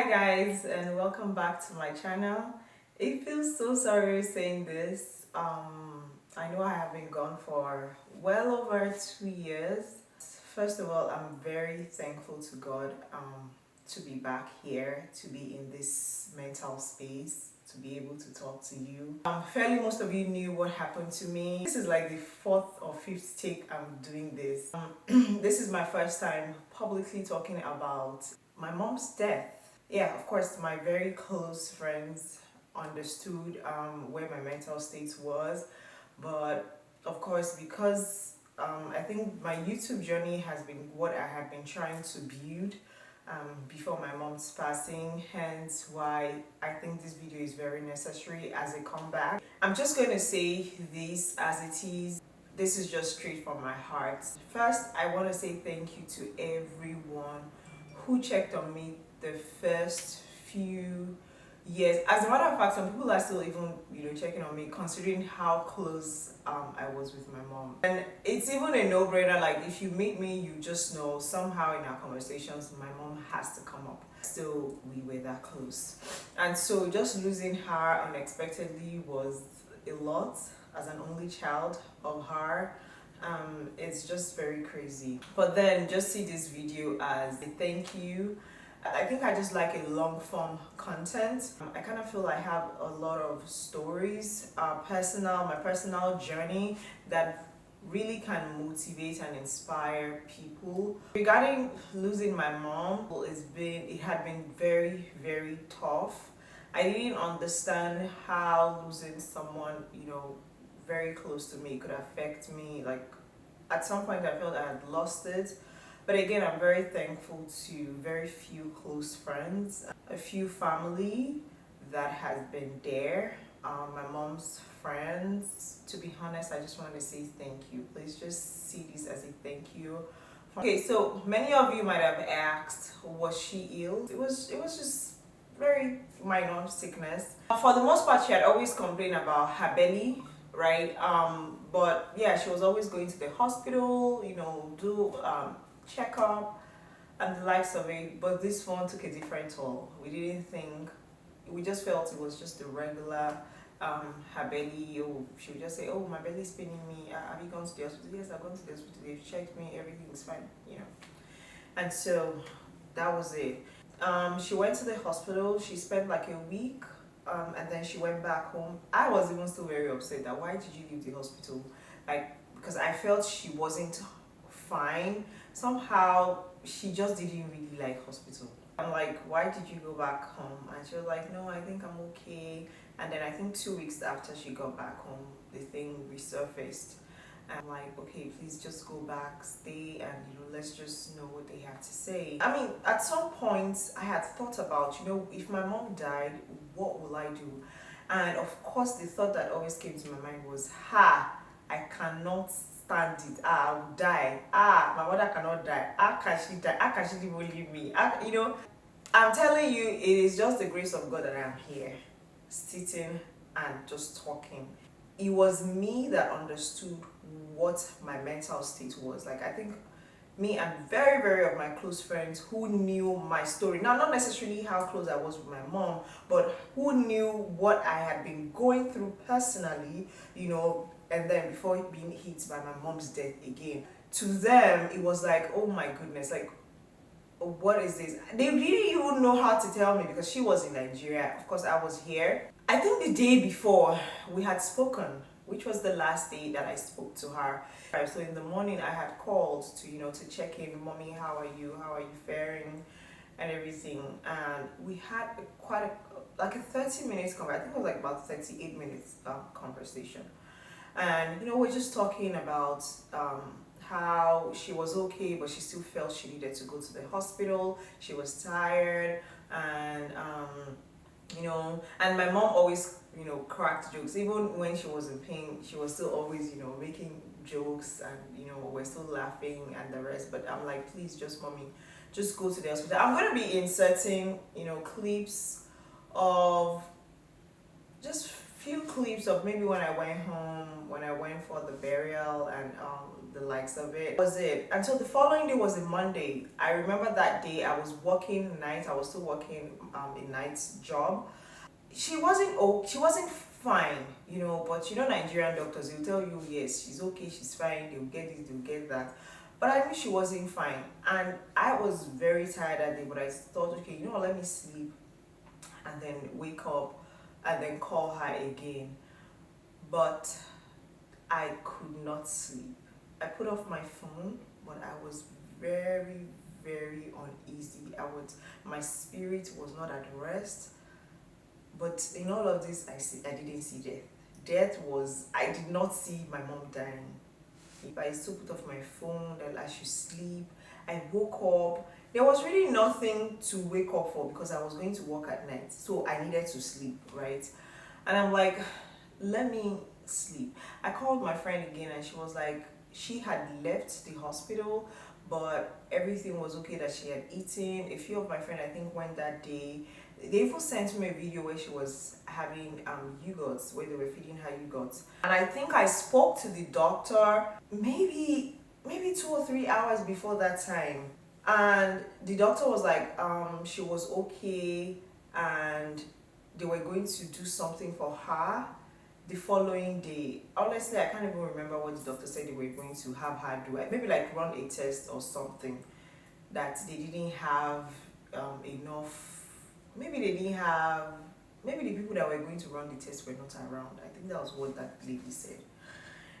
guys, and welcome back to my channel. It feels so sorry saying this. I know I have been gone for well over 2 years. First of all, I'm very thankful to God to be back here, to be in this mental space, to be able to talk to you. Fairly most of you knew what happened to me. This is like the fourth or fifth take I'm doing this. This is my first time publicly talking about my mom's death. Yeah, of course, my very close friends understood where my mental state was, but of course, because I think my YouTube journey has been what I have been trying to build before my mom's passing, hence why I think this video is very necessary as a comeback. I'm just going to say this as it is. This is just straight from my heart. First, I want to say thank you to everyone who checked on me the first few years. As a matter of fact, some people are still even checking on me, considering how close I was with my mom. And it's even a no-brainer. Like, if you meet me, you just know somehow in our conversations my mom has to come up. Still, we were that close, and so just losing her unexpectedly was a lot. As an only child of her, it's just very crazy. But then just see this video as a thank you. I think I just like a long form content. I kind of feel I have a lot of stories, my personal journey that really can motivate and inspire people. Regarding losing my mom, it had been very, very tough. I didn't understand how losing someone, very close to me could affect me. Like, at some point I felt I had lost it. But again, I'm very thankful to very few close friends, a few family that has been there, my mom's friends. To be honest, I just wanted to say thank you. Please just see this as a thank you. Okay, so many of you might have asked, was she ill? It was just very minor sickness. For the most part, she had always complained about her belly, right? But yeah, she was always going to the hospital, do checkup and the likes of it. But this one took a different toll. We just felt it was just a regular her belly. Oh, she would just say, oh, my belly's spinning me. Have you gone to the hospital? Yes, I've gone to the hospital. They've checked me, everything's fine. And so that was it. She went to the hospital. She spent like a week, and then she went back home. I was even still very upset that why did you leave the hospital? Like, because I felt she wasn't fine. Somehow she just didn't really like hospital. I'm like, why did you go back home? And she was like, no, I think I'm okay. And then I think 2 weeks after she got back home, the thing resurfaced. And I'm like, okay, please just go back, stay, and let's just know what they have to say. I mean, at some point I had thought about, if my mom died, what will I do? And of course the thought that always came to my mind was, I cannot stand it. I will die. My mother cannot die. How can she die? How can she even leave me? I'm telling you, it is just the grace of God that I'm here, sitting and just talking. It was me that understood what my mental state was. Like, I think me and very, very of my close friends who knew my story. Now, not necessarily how close I was with my mom, but who knew what I had been going through personally, and then before being hit by my mom's death again. To them, it was like, oh my goodness, like, what is this? They didn't even know how to tell me because she was in Nigeria. Of course, I was here. I think the day before we had spoken, which was the last day that I spoke to her. So in the morning I had called to check in, mommy, how are you faring and everything. And we had like a 30 minutes conversation. I think it was like about 38 minutes conversation. And we're just talking about how she was okay, but she still felt she needed to go to the hospital. She was tired, and and my mom always cracked jokes. Even when she was in pain, she was still always making jokes, and we're still laughing and the rest. But I'm like, please, just mommy, just go to the hospital. I'm going to be inserting clips of just few clips of maybe when I went home, when I went for the burial and the likes of it. That was it. Until the following day was a Monday. I remember that day I was working night. I was still working a night job. She wasn't fine, you know, but you know Nigerian doctors, they'll tell you yes, she's okay, she's fine, they'll get this, they'll get that. But I knew she wasn't fine, and I was very tired that day, but I thought, okay, you know what, let me sleep and then wake up and then call her again. But I could not sleep. I put off my phone, but I was very, very uneasy. My spirit was not at rest. But in all of this, I didn't see death. I did not see my mom dying. If I still put off my phone, then I should sleep. I woke up. There was really nothing to wake up for because I was going to work at night. So I needed to sleep, right? And I'm like, let me sleep. I called my friend again and she was like, she had left the hospital, but everything was okay, that she had eaten. A few of my friends, I think, went that day. They even sent me a video where she was having yogurts, where they were feeding her yogurts. And I think I spoke to the doctor maybe 2 or 3 hours before that time. And the doctor was like, she was okay and they were going to do something for her the following day. Honestly, I can't even remember what the doctor said they were going to have her do. Maybe like run a test or something, that they didn't have enough. Maybe they didn't have, maybe the people that were going to run the test were not around. I think that was what that lady said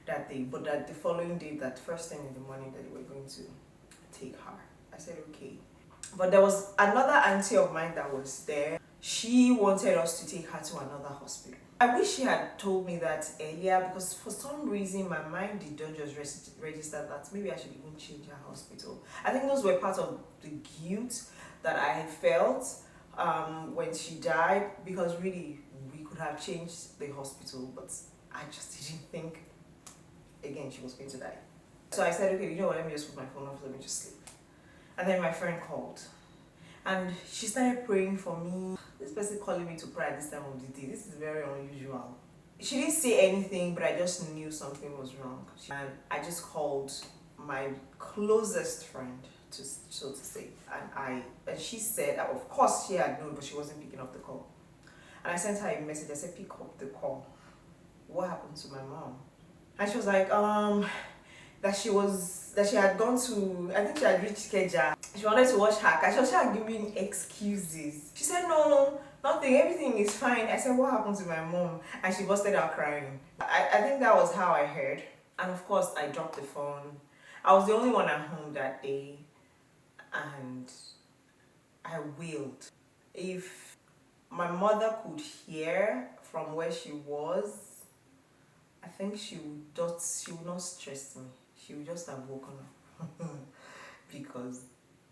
that day. But that the following day, that first thing in the morning, that they were going to take her. I said, okay. But there was another auntie of mine that was there. She wanted us to take her to another hospital. I wish she had told me that earlier, because for some reason my mind did not just register that maybe I should even change her hospital. I think those were part of the guilt that I felt when she died, because really we could have changed the hospital, but I just didn't think again she was going to die. So I said, okay, you know what, let me just put my phone off, let me just sleep. And then my friend called and she started praying for me. This person calling me to pray at this time of the day, this is very unusual. She didn't say anything, but I just knew something was wrong. And I just called my closest friend, so to say, and she said, of course she had known, but she wasn't picking up the call. And I sent her a message. I said, pick up the call. What happened to my mom? And she was like, that she had gone to, I think she had reached Keja. She wanted to watch her car. She was giving excuses. She said, no, nothing, everything is fine. I said, what happened to my mom? And she busted out crying. I think that was how I heard. And of course, I dropped the phone. I was the only one at home that day. And I wailed. If my mother could hear from where she was, I think she would not stress me. She would just have woken up. Because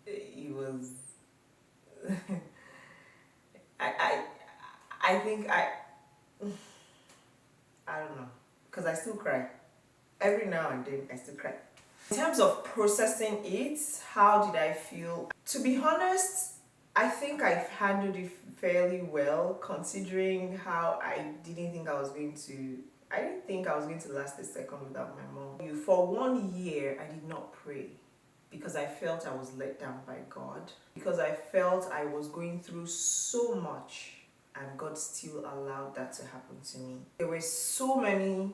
it was I think I don't know, because I still cry every now and then. I still cry. In terms of processing it, how did I feel? To be honest, I think I've handled it fairly well, considering how I didn't think I was going to last a second without my mom. For 1 year, I did not pray because I felt I was let down by God, because I felt I was going through so much and God still allowed that to happen to me. There were so many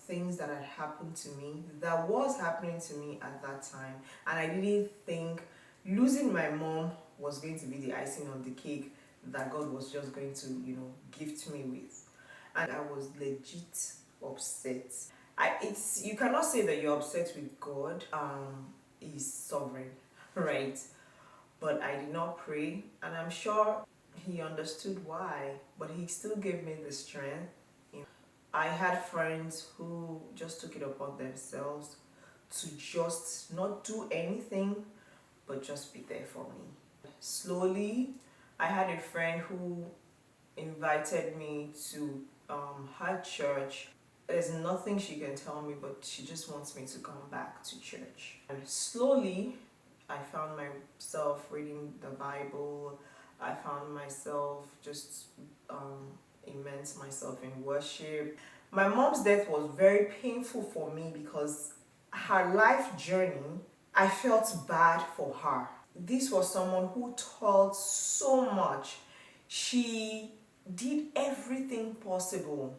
things that had happened to me, that was happening to me at that time, and I didn't think losing my mom was going to be the icing on the cake that God was just going to, gift me with. And I was legit upset. You cannot say that you're upset with God. He's sovereign, right? But I did not pray, and I'm sure he understood why, but he still gave me the strength. I had friends who just took it upon themselves to just not do anything, but just be there for me. Slowly, I had a friend who invited me to her church. There's nothing she can tell me, but she just wants me to come back to church. And slowly, I found myself reading the Bible. I found myself just immerse myself in worship. My mom's death was very painful for me because her life journey, I felt bad for her. This was someone who toiled so much. She did everything possible,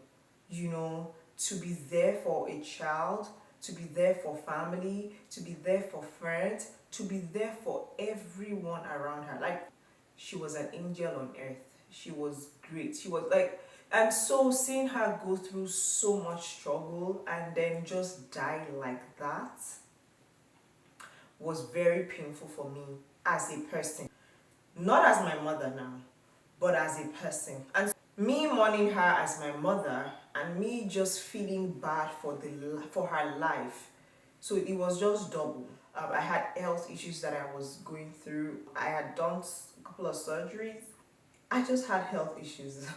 to be there for a child, to be there for family, to be there for friends, to be there for everyone around her. Like, she was an angel on earth. She was great. She was like, and so seeing her go through so much struggle and then just die like that was very painful for me as a person. Not as my mother now, but as a person. And me mourning her as my mother and me just feeling bad for her life. So it was just double. I had health issues that I was going through. I had done a couple of surgeries. I just had health issues.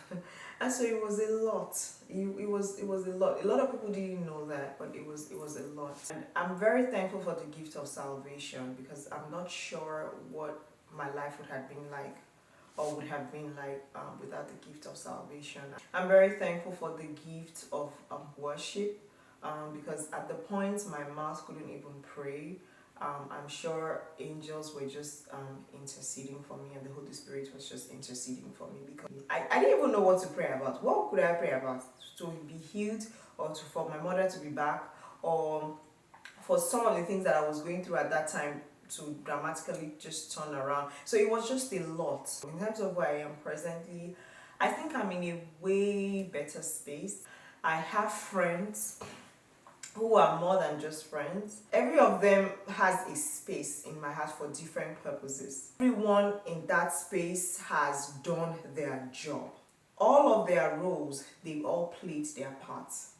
And so it was a lot. It was a lot. A lot of people didn't know that, but it was a lot. And I'm very thankful for the gift of salvation, because I'm not sure what my life would have been like, or would have been like, without the gift of salvation. I'm very thankful for the gift of worship, because at the point my mouth couldn't even pray. I'm sure angels were just interceding for me, and the Holy Spirit was just interceding for me, because I didn't even know what to pray about. What could I pray about? To be healed, or for my mother to be back, or for some of the things that I was going through at that time to dramatically just turn around. So it was just a lot. In terms of where I am presently, I think I'm in a way better space. I have friends who are more than just friends. Every of them has a space in my heart for different purposes. Everyone in that space has done their job. All of their roles, they've all played their parts,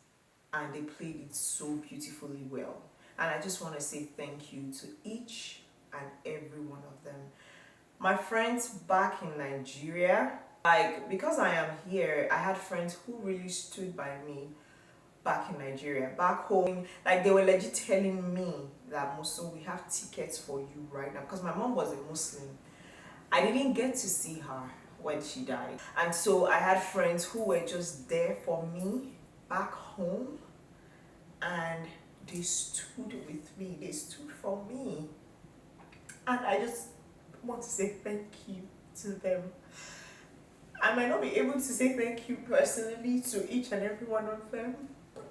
and they played it so beautifully well. And I just want to say thank you to each and every one of them. My friends back in Nigeria, like, because I am here, I had friends who really stood by me back in Nigeria. Back home, like, they were legit telling me that, Musu, we have tickets for you right now. Because my mom was a Muslim. I didn't get to see her when she died. And so I had friends who were just there for me back home. And they stood with me. They stood for me. And I just want to say thank you to them. I might not be able to say thank you personally to each and every one of them.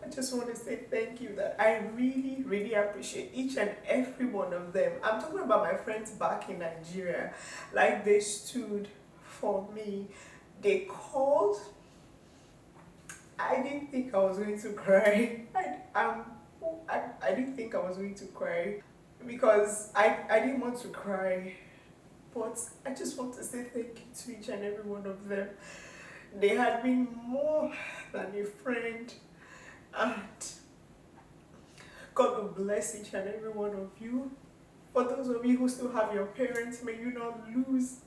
I just want to say thank you, that I really, really appreciate each and every one of them. I'm talking about my friends back in Nigeria. Like, they stood for me. They called. I didn't think I was going to cry. I didn't think I was going to cry, because I didn't want to cry. But I just want to say thank you to each and every one of them. They had been more than a friend. And God will bless each and every one of you. For those of you who still have your parents, may you not lose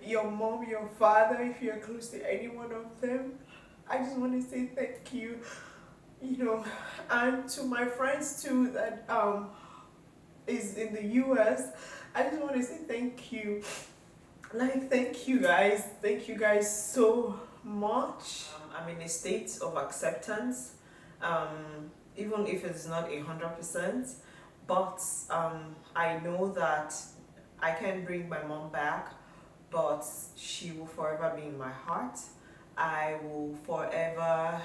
your mom, your father, if you're close to any one of them. I just want to say thank you, and to my friends too that is in the US. I just want to say thank you. Like, thank you guys so much. I'm in a state of acceptance, even if it's not 100%, but I know that I can bring my mom back, but she will forever be in my heart. I will forever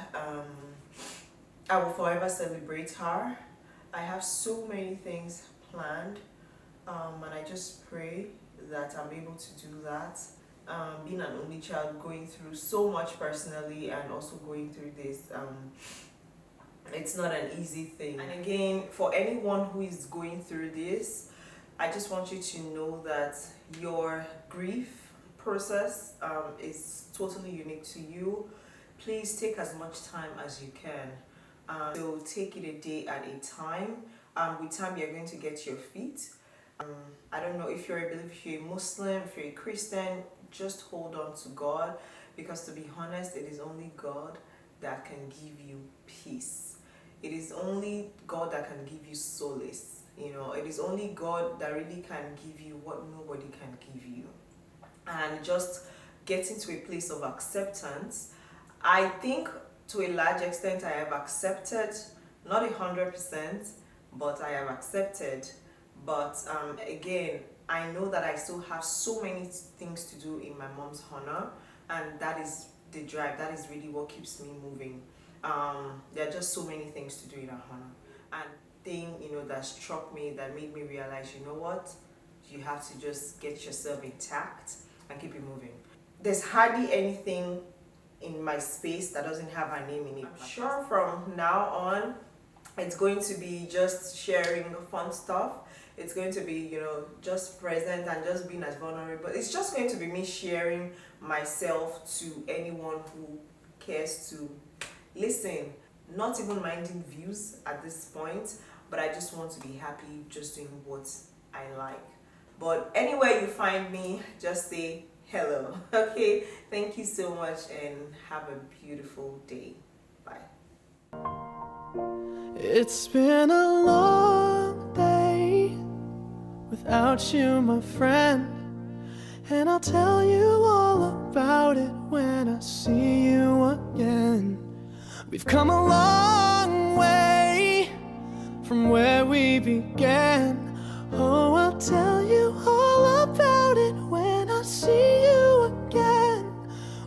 celebrate her. I have so many things planned, and I just pray that I'm able to do that. Being an only child, going through so much personally, and also going through this, it's not an easy thing. And again, for anyone who is going through this, I just want you to know that your grief process is totally unique to you. Please take as much time as you can. So take it a day at a time. With time, you're going to get your feet. I don't know if you're a believer, if you're a Muslim, if you're a Christian, just hold on to God, because to be honest, it is only God that can give you peace. It is only God that can give you solace. It is only God that really can give you what nobody can give you. And just getting to a place of acceptance I think to a large extent I have accepted, not 100%, but I have accepted. But again, I know that I still have so many things to do in my mom's honor, and that is the drive. That is really what keeps me moving. There are just so many things to do in her honor, and thing that struck me, that made me realize, you know what, you have to just get yourself intact and keep it moving. There's hardly anything in my space that doesn't have her name in it. I'm sure from now on it's going to be just sharing fun stuff. It's going to be, just present and just being as vulnerable. It's just going to be me sharing myself to anyone who cares to listen. Not even minding views at this point, but I just want to be happy just doing what I like. But anywhere you find me, just say hello. Okay, thank you so much and have a beautiful day. Bye. It's been a long day without you, my friend, and I'll tell you all about it when I see you again. We've come a long way from where we began. Oh, I'll tell you all